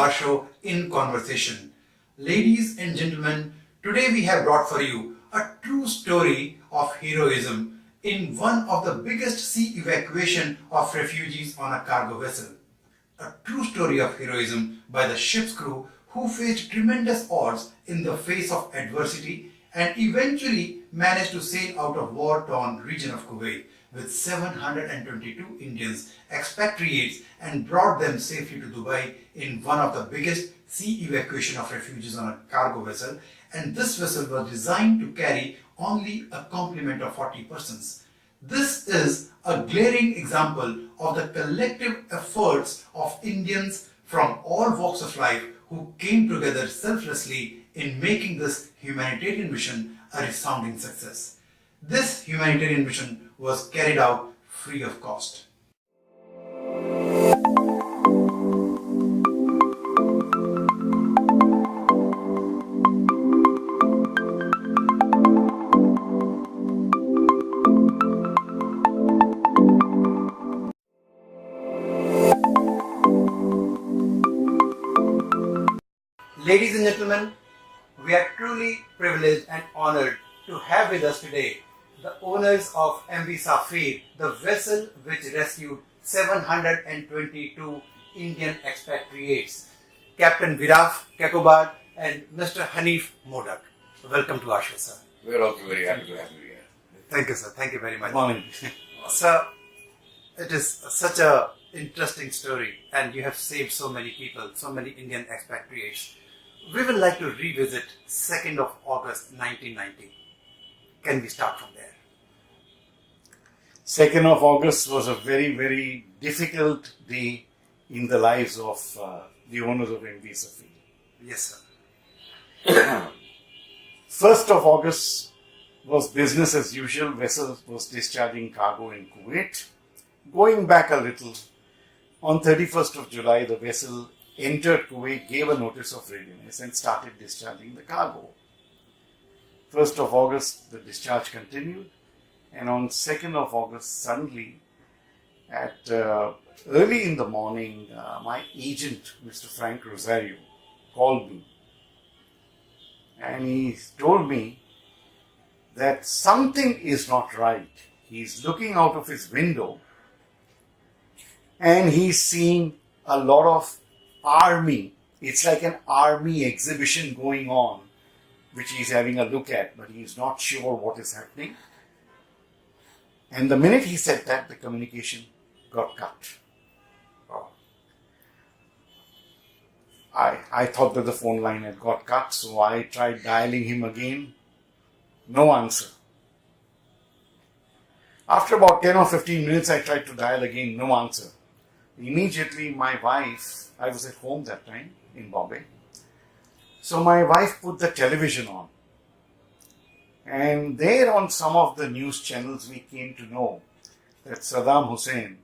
our show In Conversation. Ladies and gentlemen, today we have brought for you a true story of heroism in one of the biggest sea evacuation of refugees on a cargo vessel. A true story of heroism by the ship's crew who faced tremendous odds in the face of adversity and eventually managed to sail out of war-torn region of Kuwait with 722 Indians expatriates and brought them safely to Dubai in one of the biggest sea evacuation of refugees on a cargo vessel, and this vessel was designed to carry only a complement of 40 persons. This is a glaring example of the collective efforts of Indians from all walks of life who came together selflessly in making this humanitarian mission a resounding success. This humanitarian mission was carried out free of cost. Ladies and gentlemen, we are truly privileged and honored to have with us today the owners of MV Safir, the vessel which rescued 722 Indian expatriates, Captain Viraf Kekobad and Mr. Hanif Modak. Welcome to our show, sir. We are also very happy to have you here. Thank you, sir. Thank you very much. Morning. Sir, it is such a interesting story, and you have saved so many people, so many Indian expatriates. We would like to revisit 2nd of August 1990. Can we start from there? 2nd of August was a very, very difficult day in the lives of the owners of MV Safir. Yes, sir. 1st of August was business as usual. Vessel was discharging cargo in Kuwait. Going back a little, on 31st of July, the vessel entered Kuwait, gave a notice of readiness and started discharging the cargo. 1st of August, the discharge continued, and on 2nd of August, suddenly, at early in the morning, my agent, Mr. Frank Rosario, called me, and he told me that something is not right. He's looking out of his window, and he's seeing a lot of army. It's like an army exhibition going on, which he's having a look at, but he's not sure what is happening. And the minute he said that, the communication got cut. Oh. I thought that the phone line had got cut, so I tried dialing him again. No answer. After about 10 or 15 minutes, I tried to dial again. No answer. Immediately, my wife, I was at home that time in Bombay. So my wife put the television on. And there on some of the news channels, we came to know that Saddam Hussein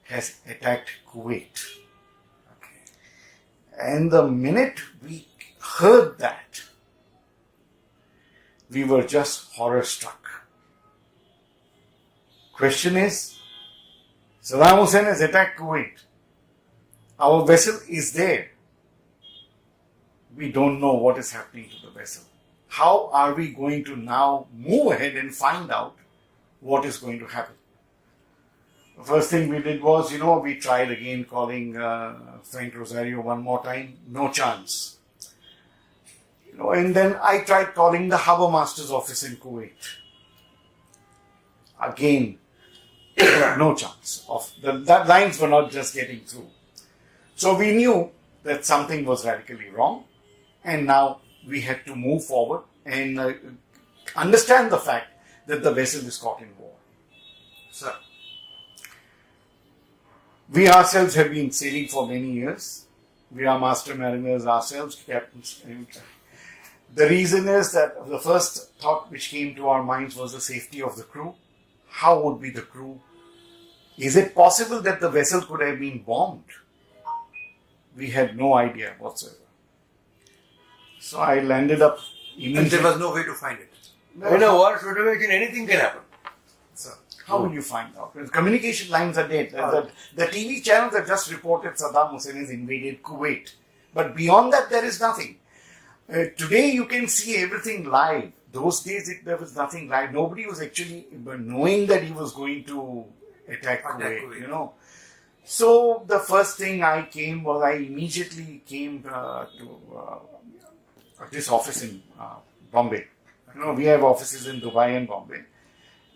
has attacked Kuwait. Okay. And the minute we heard that, we were just horror struck. Question is, Saddam Hussein has attacked Kuwait. Our vessel is there. We don't know what is happening to the vessel. How are we going to now move ahead and find out what is going to happen? The first thing we did was, we tried again calling Frank Rosario one more time. No chance. And then I tried calling the Harbour Master's office in Kuwait. Again, no chance. The lines were not just getting through. So we knew that something was radically wrong, and now we had to move forward and understand the fact that the vessel is caught in war. Sir, we ourselves have been sailing for many years. We are master mariners ourselves, captains. The reason is that the first thought which came to our minds was the safety of the crew. How would be the crew? Is it possible that the vessel could have been bombed? We had no idea whatsoever. So I landed up immediately. And there was no way to find it. In a war situation, anything can happen. Sir, how will you find out? When communication lines are dead. The TV channels that just reported Saddam Hussein has invaded Kuwait. But beyond that, there is nothing. Today, you can see everything live. Those days, there was nothing live. Nobody was actually knowing that he was going to attack Kuwait, you know. So, the first thing I immediately came to this office in Bombay. You know, we have offices in Dubai and Bombay.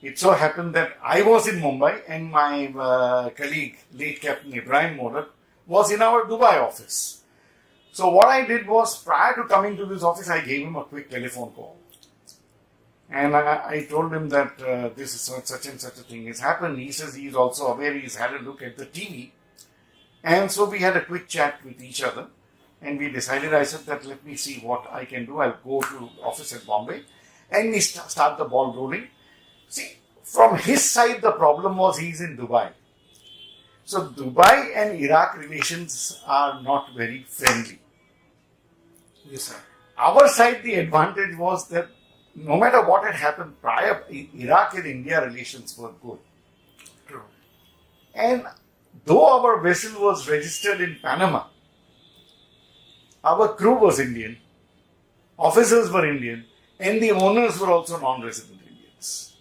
It so happened that I was in Mumbai and my colleague, late Captain Ibrahim Modak, was in our Dubai office. So what I did was, prior to coming to this office, I gave him a quick telephone call. And I told him that this is such and such a thing has happened. He says he's also aware, he's had a look at the TV. And so we had a quick chat with each other. And we decided, I said that let me see what I can do. I'll go to office at Bombay. And we start the ball rolling. See, from his side, the problem was he's in Dubai. So Dubai and Iraq relations are not very friendly. Yes, sir. Our side, the advantage was that no matter what had happened prior, Iraq and India relations were good. True. And though our vessel was registered in Panama, our crew was Indian, officers were Indian, and the owners were also non-resident Indians.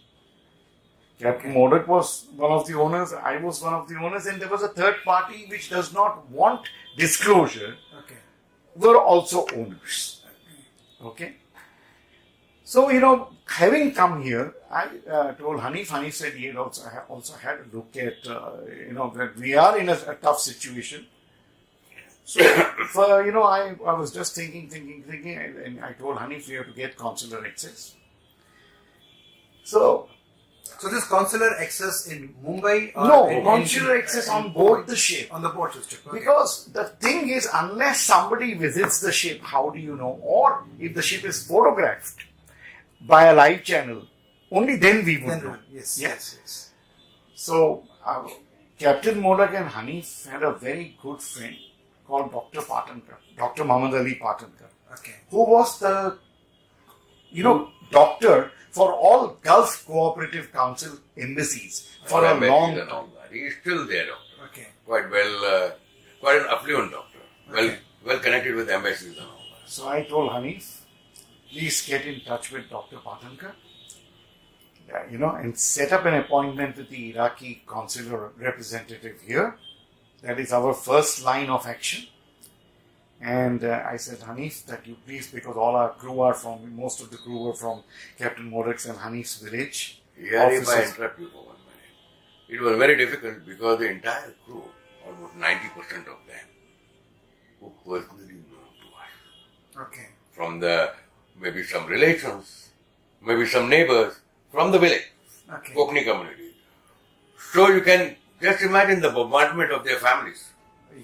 Captain Modak was one of the owners, I was one of the owners, and there was a third party which does not want disclosure, Okay. were also owners. Okay. So, you know, having come here, I told Hanif. Hanif said he had also had a look at, you know, that we are in a tough situation. So, you know, I was just thinking, and I told Hanif we have to get consular access. So this consular access in Mumbai? Or no, consular access on board the ship. On the board system. Okay. Because the thing is, unless somebody visits the ship, how do you know? Or if the ship is photographed by a live channel, only then we would know. Yes. So, Captain Modak and Hanif had a very good friend called Dr. Patankar, Dr. Muhammad Ali Patankar, Okay. who was the, you know, doctor for all Gulf Cooperative Council embassies for a long time. He is still there, doctor. Okay. Quite well, quite an affluent doctor. Okay. Well connected with embassies and all that. So I told Hanif, please get in touch with Dr. Patankar, you know, and set up an appointment with the Iraqi consular representative here. That is our first line of action. And I said, Hanif, that you please, because all our crew are from, most of the crew were from Captain Modak's and Hanif's village. Here, if I interrupt you for 1 minute, it was very difficult because the entire crew, almost 90% of them, who personally belong to us. Okay. From the, maybe some relations, maybe some neighbors, from the village, Okay. Kokni community. So you can just imagine the bombardment of their families.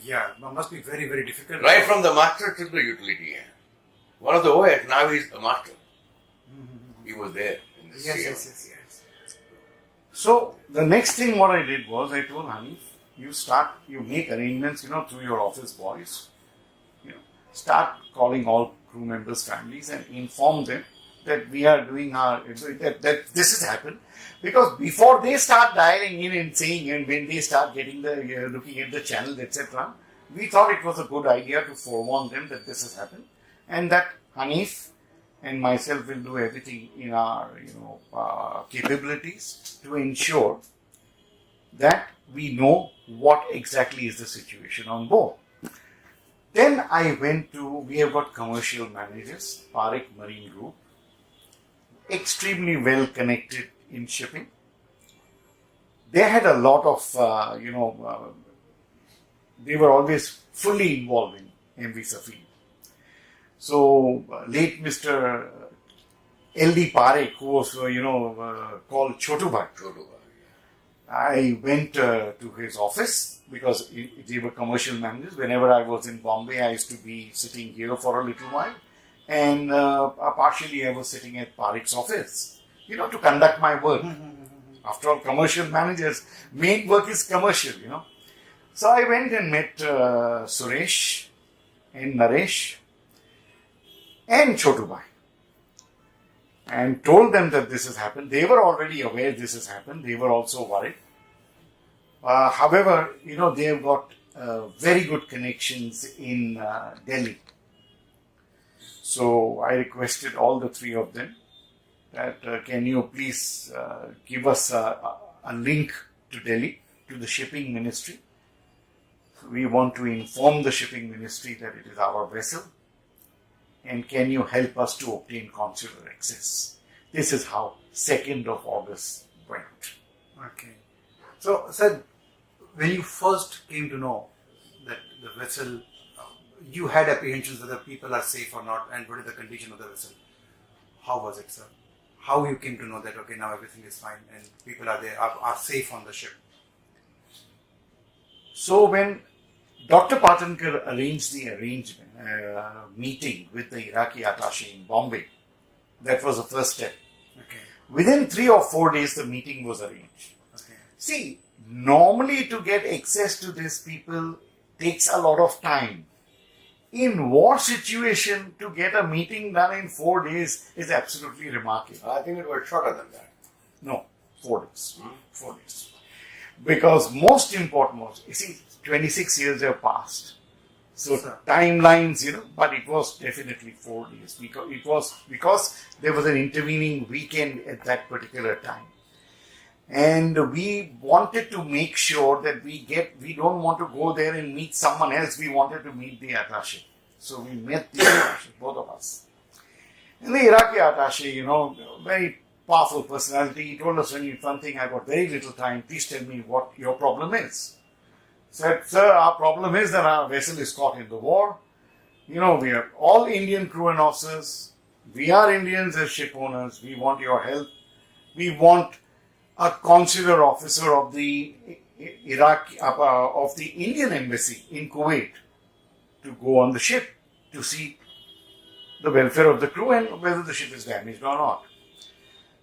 Yeah, it must be very, very difficult. Right from the master to the utility hand. One of the OS, now he is a master. He was there in the Yes. So the next thing what I did was I told Hanif, you make arrangements, you know, through your office boys. You know, start calling all crew members' families and inform them that we are doing that this has happened. Because before they start dialing in and saying, and when they start getting looking at the channel, etc., we thought it was a good idea to forewarn them that this has happened, and that Hanif and myself will do everything in our, you know, capabilities to ensure that we know what exactly is the situation on board. Then we have got commercial managers, Parik Marine Group, extremely well connected in shipping. They had a lot of, they were always fully involved in MV Safin. So, late Mr. L.D. Parekh, who was, called Chotu Bhai, I went to his office because they were commercial managers. Whenever I was in Bombay, I used to be sitting here for a little while. And partially I was sitting at Parekh's office, you know, to conduct my work. After all, commercial managers, main work is commercial, you know. So I went and met Suresh and Naresh and Chotu Bhai and told them that this has happened. They were already aware this has happened. They were also worried. However, you know, they have got very good connections in Delhi. So I requested all the three of them that can you please give us a link to Delhi, to the shipping ministry. We want to inform the shipping ministry that it is our vessel, and can you help us to obtain consular access. This is how 2nd of August went. Okay. So, sir, when you first came to know that the vessel, you had apprehensions whether people are safe or not, and what is the condition of the vessel. How was it, sir? How you came to know that, okay, now everything is fine and people are there, are safe on the ship? So when Dr. Patankar arranged the meeting with the Iraqi attaché in Bombay, that was the first step. Okay. Within 3 or 4 days, the meeting was arranged. Okay. See, normally to get access to these people takes a lot of time. In war situation, to get a meeting done in 4 days is absolutely remarkable. I think it was shorter than that. No, 4 days. 4 days. Because most important was, you see, 26 years have passed. So timelines, but it was definitely 4 days. Because there was an intervening weekend at that particular time. And we wanted to make sure that we don't want to go there and meet someone else. We wanted to meet the attaché. So we met the attaché, both of us. And the Iraqi attaché, very powerful personality. He told us one thing, I got very little time. Please tell me what your problem is. Said, sir, our problem is that our vessel is caught in the war. We are all Indian crew and officers. We are Indians as ship owners. We want your help. We want a consular officer of the Indian embassy in Kuwait to go on the ship to see the welfare of the crew and whether the ship is damaged or not.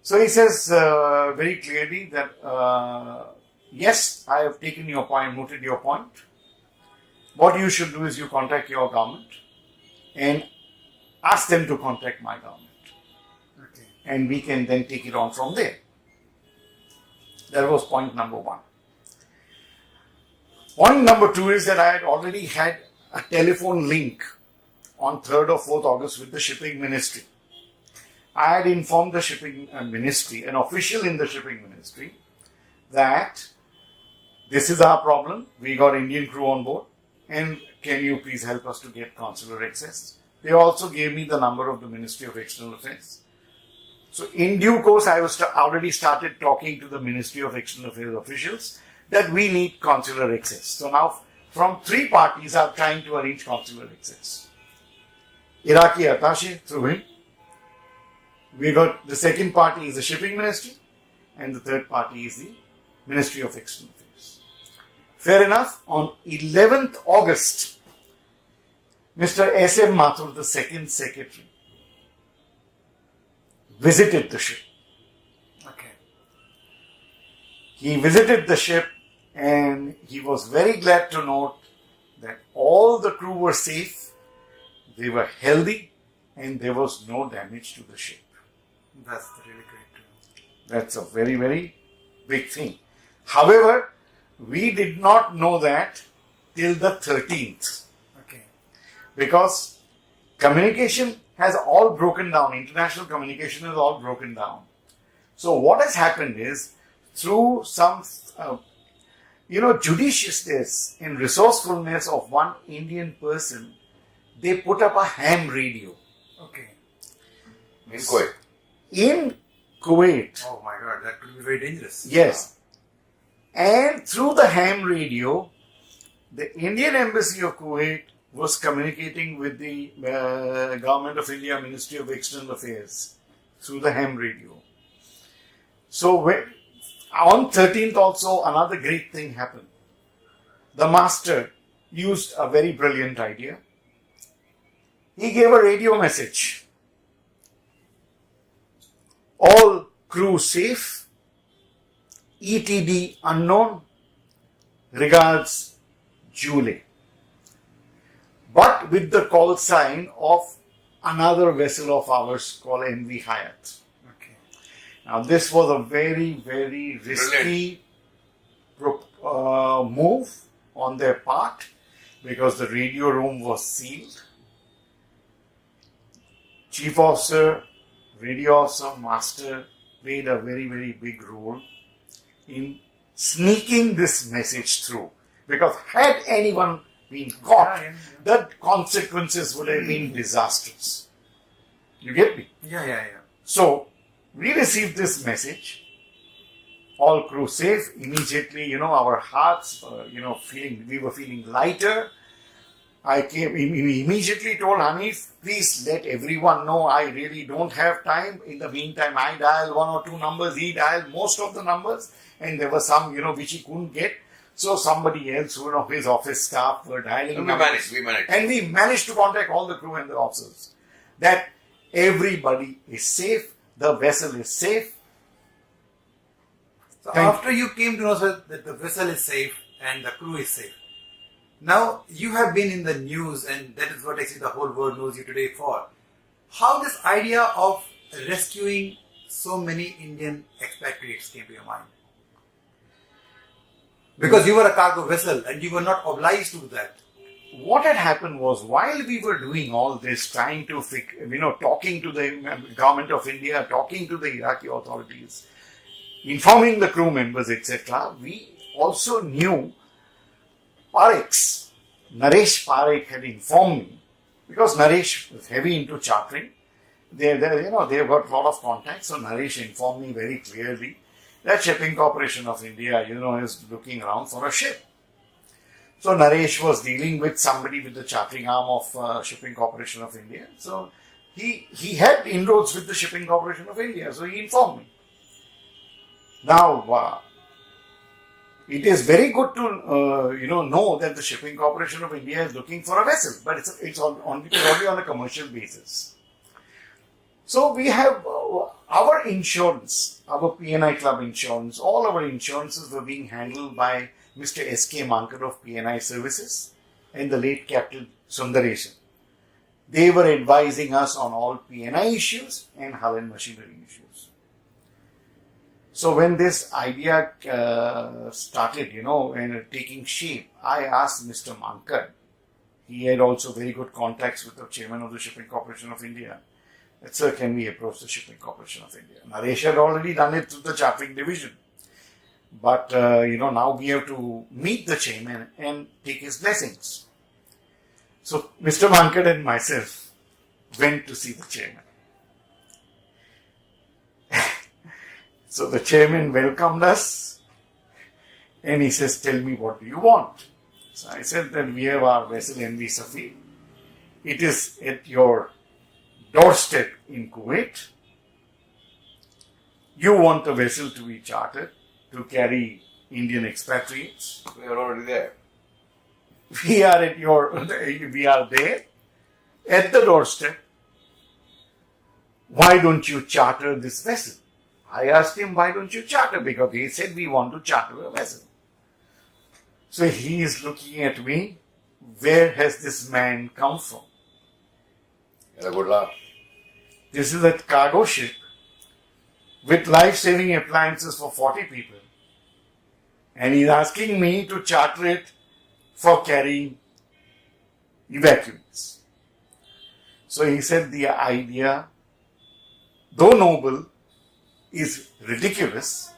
So he says very clearly that yes, I have taken your point, noted your point. What you should do is you contact your government and ask them to contact my government. Okay. And we can then take it on from there. That was point number 1. Point number 2 is that I had already had a telephone link on 3rd or 4th August with the shipping ministry. I had informed the shipping ministry, an official in the shipping ministry, that this is our problem. We got Indian crew on board, and can you please help us to get consular access? They also gave me the number of the Ministry of External Affairs. So in due course, I was already started talking to the Ministry of External Affairs officials that we need consular access. So now from 3 parties are trying to arrange consular access. Iraqi attaché through him. We got the second party is the shipping ministry, and the third party is the Ministry of External Affairs. Fair enough. On 11th August, Mr. S.M. Mathur, the second secretary, visited the ship. Okay. He visited the ship and he was very glad to note that all the crew were safe, they were healthy, and there was no damage to the ship. That's really great to know. That's a very, very big thing. However, we did not know that till the 13th. Okay. Because communication has all broken down. International communication has all broken down. So what has happened is, through some, judiciousness and resourcefulness of one Indian person, they put up a ham radio. Okay. In Kuwait. In Kuwait. Oh my God, that could be very dangerous. Yes. And through the ham radio, the Indian Embassy of Kuwait was communicating with the Government of India Ministry of External Affairs through the ham radio. So on 13th also another great thing happened. The master used a very brilliant idea. He gave a radio message. All crew safe, ETD unknown, regards Julie. But with the call sign of another vessel of ours called MV Hayat. Okay. Now this was a very, very risky move on their part because the radio room was sealed. Chief officer, radio officer, master played a very, very big role in sneaking this message through. Because had anyone been caught, the consequences would have been disastrous. You get me? Yeah. So, we received this message. All crew safe. Immediately, our hearts, we were feeling lighter. I immediately told Hanif, please let everyone know I really don't have time. In the meantime, I dialed 1 or 2 numbers. He dialed most of the numbers. And there were some, which he couldn't get. So somebody else, his office staff were dialing numbers. We managed. And we managed to contact all the crew and the officers. That everybody is safe. The vessel is safe. So after you came to know, sir, that the vessel is safe and the crew is safe, now you have been in the news and that is what actually the whole world knows you today for. How this idea of rescuing so many Indian expatriates came to your mind? Because you were a cargo vessel and you were not obliged to do that. What had happened was, while we were doing all this, trying to talking to the government of India, talking to the Iraqi authorities, informing the crew members, etc., we also knew Parekhs. Naresh Parekh had informed me, because Naresh was heavy into chartering. They've got a lot of contacts, so Naresh informed me very clearly that Shipping Corporation of India, is looking around for a ship. So Naresh was dealing with somebody with the chartering arm of Shipping Corporation of India. So he had inroads with the Shipping Corporation of India. So he informed me. Now, it is very good to know that the Shipping Corporation of India is looking for a vessel, but it's only on a commercial basis. So we have our insurance, our P&I Club insurance, all our insurances were being handled by Mr. S.K. Mankar of P&I Services and the late Captain Sundaresan. They were advising us on all P&I issues and hull and machinery issues. So when this idea started, and taking shape, I asked Mr. Mankar. He had also very good contacts with the chairman of the Shipping Corporation of India. Sir, can we approach the Shipping Corporation of India? Naresh had already done it through the chartering division. But, now we have to meet the chairman and take his blessings. So, Mr. Mankad and myself went to see the chairman. So, the chairman welcomed us and he says, tell me, what do you want? So, I said that we have our vessel NV Safi. It is at your doorstep in Kuwait. You want the vessel to be chartered to carry Indian expatriates. We are already there. We are there at the doorstep. Why don't you charter this vessel? I asked him, why don't you charter? Because he said, we want to charter a vessel. So he is looking at me. Where has this man come from? A good laugh. This is a cargo ship with life-saving appliances for 40 people. And he's asking me to charter it for carrying evacuees. So he said the idea, though noble, is ridiculous.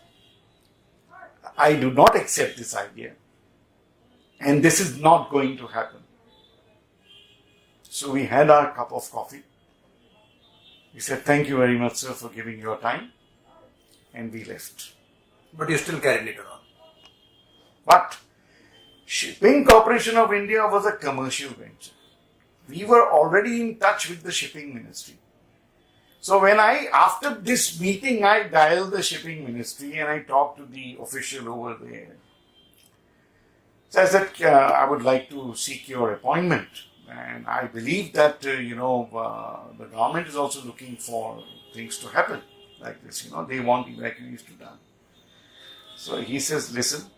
I do not accept this idea. And this is not going to happen. So we had our cup of coffee. He said, thank you very much, sir, for giving your time. And we left. But you still carried it on. But Shipping Corporation of India was a commercial venture. We were already in touch with the shipping ministry. So after this meeting, I dialed the shipping ministry and I talked to the official over there. So I said, I would like to seek your appointment. And I believe that, the government is also looking for things to happen like this. They want evacuees to done. So he says, listen,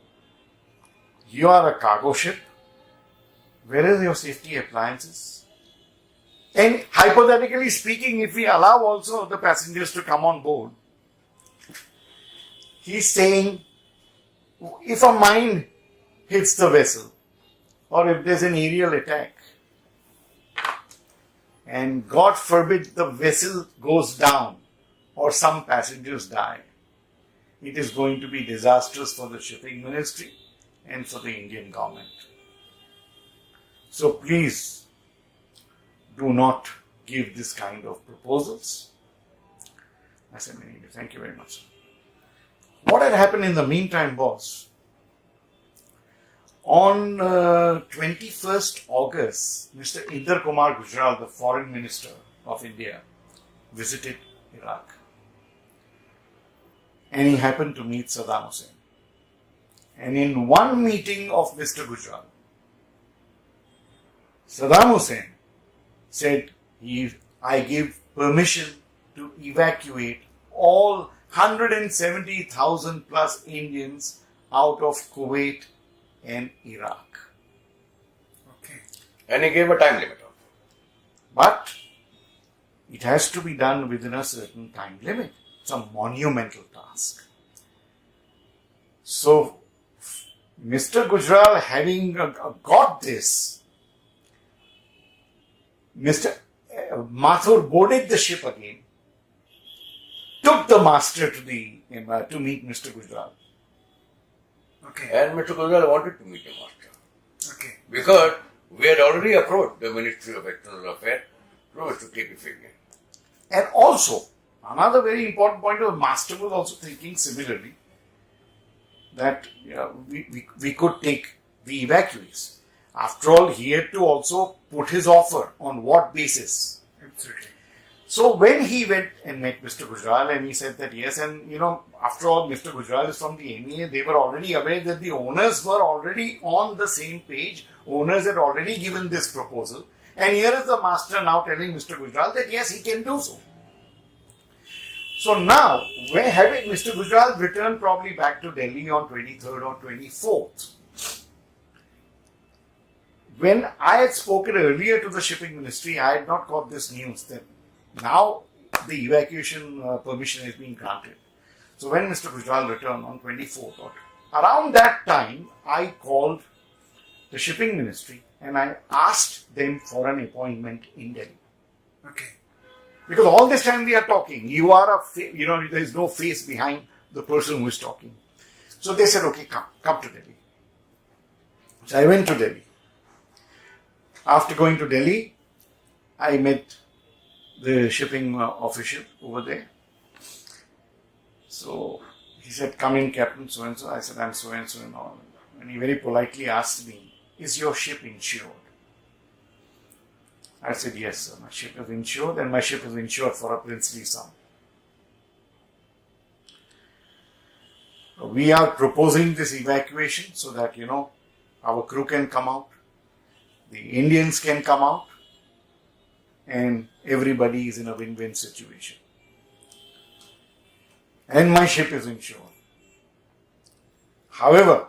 you are a cargo ship. Where is your safety appliances? And hypothetically speaking, if we allow also the passengers to come on board, he's saying, if a mine hits the vessel, or if there's an aerial attack, and God forbid the vessel goes down or some passengers die, it is going to be disastrous for the shipping ministry and for the Indian government. So please do not give this kind of proposals. I said, thank you very much. What had happened in the meantime was, on 21st August, Mr. Inder Kumar Gujral, the Foreign Minister of India, visited Iraq. And he happened to meet Saddam Hussein. And in one meeting of Mr. Gujral, Saddam Hussein said, I give permission to evacuate all 170,000 plus Indians out of Kuwait and Iraq. Okay. And he gave a time limit. But it has to be done within a certain time limit. It's a monumental task. So, Mr. Gujral, having got this, Mr. Mathur boarded the ship again, took the master to meet Mr. Gujral. Okay. And Mr. Gujral wanted to meet the master. Okay. Because we had already approached the Ministry of External Affairs through Mr. K.P. Fabian. And also, another very important point, the master was also thinking similarly that we could take the evacuees. After all, he had to also put his offer on what basis. Absolutely. So when he went and met Mr. Gujral and he said that yes, and after all, Mr. Gujral is from the MEA, they were already aware that the owners were already on the same page. Owners had already given this proposal. And here is the master now telling Mr. Gujral that yes, he can do so. So now, when having Mr. Gujral returned probably back to Delhi on 23rd or 24th, when I had spoken earlier to the shipping ministry, I had not got this news that now the evacuation permission has been granted. So when Mr. Gujral returned on 24th, around that time, I called the shipping ministry and I asked them for an appointment in Delhi. Okay. Because all this time we are talking, there is no face behind the person who is talking. So they said, okay, come to Delhi. So I went to Delhi. After going to Delhi, I met the shipping official over there. So he said, come in, Captain so-and-so. I said, I'm so-and-so and all. And he very politely asked me, is your ship insured? I said, yes, sir, my ship is insured and my ship is insured for a princely sum. We are proposing this evacuation so that, our crew can come out, the Indians can come out, and everybody is in a win-win situation. And my ship is insured. However,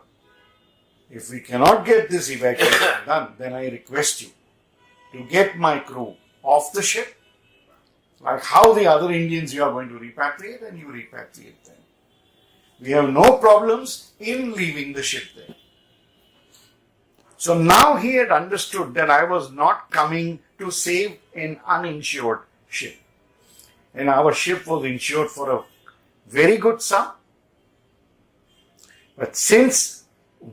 if we cannot get this evacuation done, then I request you to get my crew off the ship, like how the other Indians you are going to repatriate, and you repatriate them. We have no problems in leaving the ship there. So now he had understood that I was not coming to save an uninsured ship. And our ship was insured for a very good sum. But since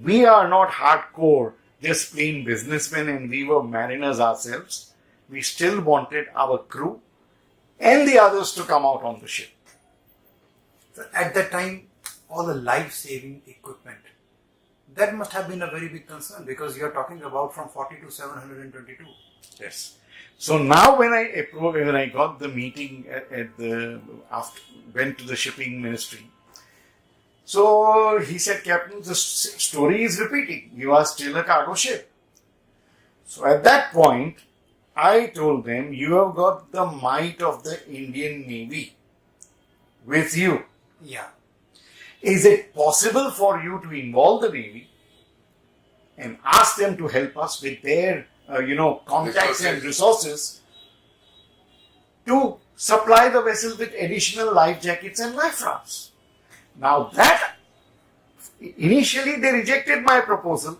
we are not hardcore, just plain businessmen, and we were mariners ourselves, we still wanted our crew and the others to come out on the ship. So at that time, all the life-saving equipment, that must have been a very big concern because you are talking about from 40 to 722. Yes. So now when I got the meeting went to the shipping ministry, so he said, Captain, the story is repeating. You are still a cargo ship. So at that point, I told them, you have got the might of the Indian Navy with you. Yeah. Is it possible for you to involve the Navy and ask them to help us with their, contacts and resources to supply the vessel with additional life jackets and life rafts? Now that, initially they rejected my proposal.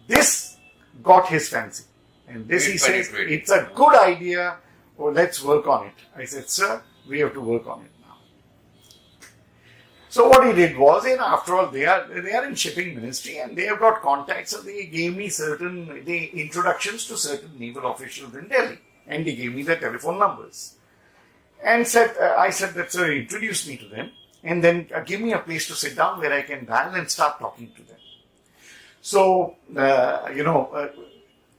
This got his fancy. And this he says, it's a good idea, let's work on it. I said, sir, we have to work on it now. So what he did was, after all, they are in shipping ministry and they have got contacts, so they gave me the introductions to certain naval officials in Delhi. And they gave me their telephone numbers. And I said that, sir, introduce me to them and then give me a place to sit down where I can dial and start talking to them. So,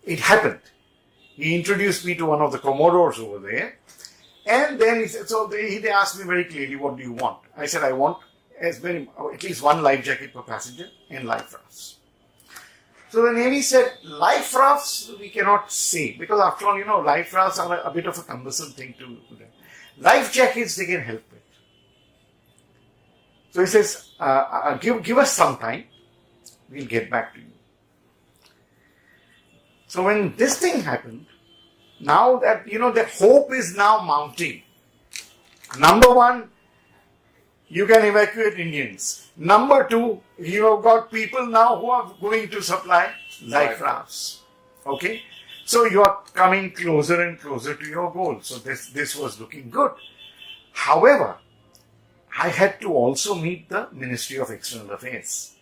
it happened. He introduced me to one of the Commodores over there. And then he said, they asked me very clearly, what do you want? I said, I want at least one life jacket per passenger and life rafts. So the Navy said, life rafts we cannot say, because after all, life rafts are a bit of a cumbersome thing to do. Life jackets they can help with. So he says, give us some time, we'll get back to you. So when this thing happened, now that, that hope is now mounting. Number one, you can evacuate Indians. Number two, you have got people now who are going to supply life rafts. Okay? So you are coming closer and closer to your goal. So this was looking good. However, I had to also meet the Ministry of External Affairs,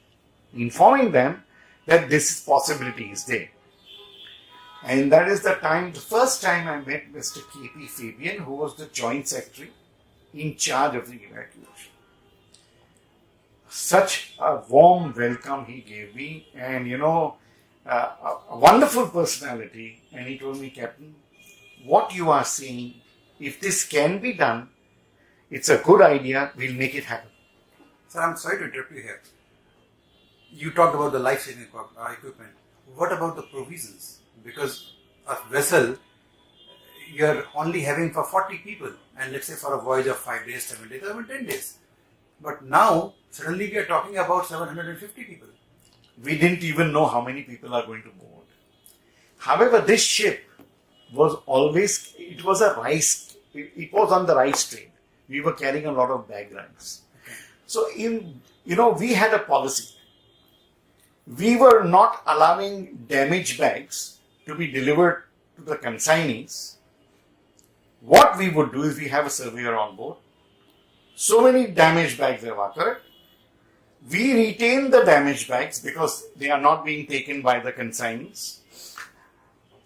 informing them that this possibility is there. And that is the first time I met Mr. K.P. Fabian, who was the Joint Secretary in charge of the evacuation. Such a warm welcome he gave me, and a wonderful personality. And he told me, Captain, what you are saying, if this can be done, it's a good idea, we'll make it happen. Sir, I'm sorry to interrupt you here. You talked about the life-saving equipment. What about the provisions? Because a vessel, you're only having for 40 people, and let's say for a voyage of 5 days, 7 days, or even 10 days. But now, suddenly we are talking about 750 people. We didn't even know how many people are going to board. However, this ship was always, it was it was on the rice trade. We were carrying a lot of bag rice. Okay. So we had a policy. We were not allowing damaged bags to be delivered to the consignees. What we would do is we have a surveyor on board. So many damaged bags there were, correct? We retain the damaged bags because they are not being taken by the consignees.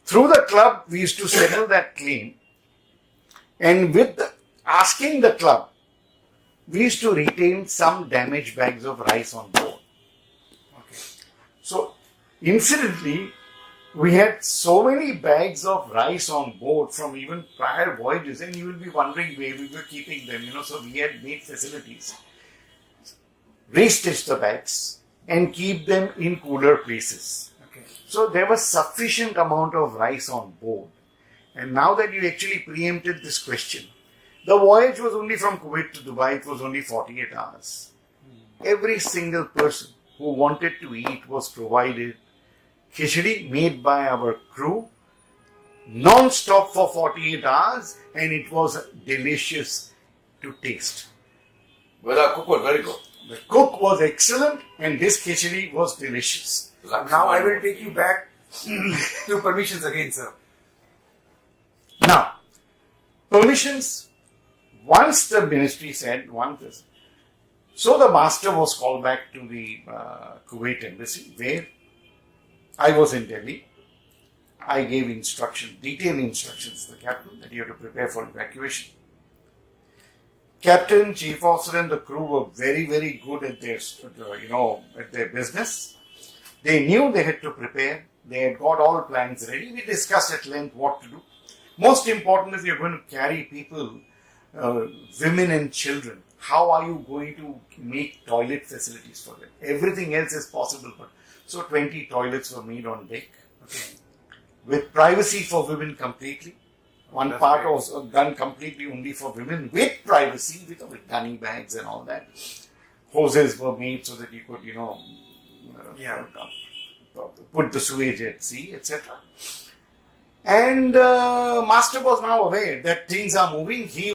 Through the club, we used to settle that claim. And with asking the club, we used to retain some damaged bags of rice on board. Okay. So, incidentally, we had so many bags of rice on board from even prior voyages, and you will be wondering where we were keeping them, so we had made facilities. Re-stitch the bags and keep them in cooler places. Okay. So there was sufficient amount of rice on board. And now that you actually preempted this question, the voyage was only from Kuwait to Dubai, it was only 48 hours. Every single person who wanted to eat was provided khichdi made by our crew, non-stop for 48 hours, and it was delicious to taste. Well, the cook was very good. The cook was excellent, and this khichdi was delicious. Now I will take you back to permissions again, sir. Now, permissions, once the ministry said, so the master was called back to the Kuwait embassy, where I was in Delhi. I gave detailed instructions to the captain that you have to prepare for evacuation. Captain, chief officer, and the crew were very, very good at their business. They knew they had to prepare. They had got all plans ready. We discussed at length what to do. Most important is you're going to carry people, women and children. How are you going to make toilet facilities for them? Everything else is possible, but so 20 toilets were made on deck. Okay. With privacy for women completely. One part was done completely only for women with privacy, with gunny bags and all that. Hoses were made so that you could, put the sewage at sea, etc. And Master was now aware that things are moving. He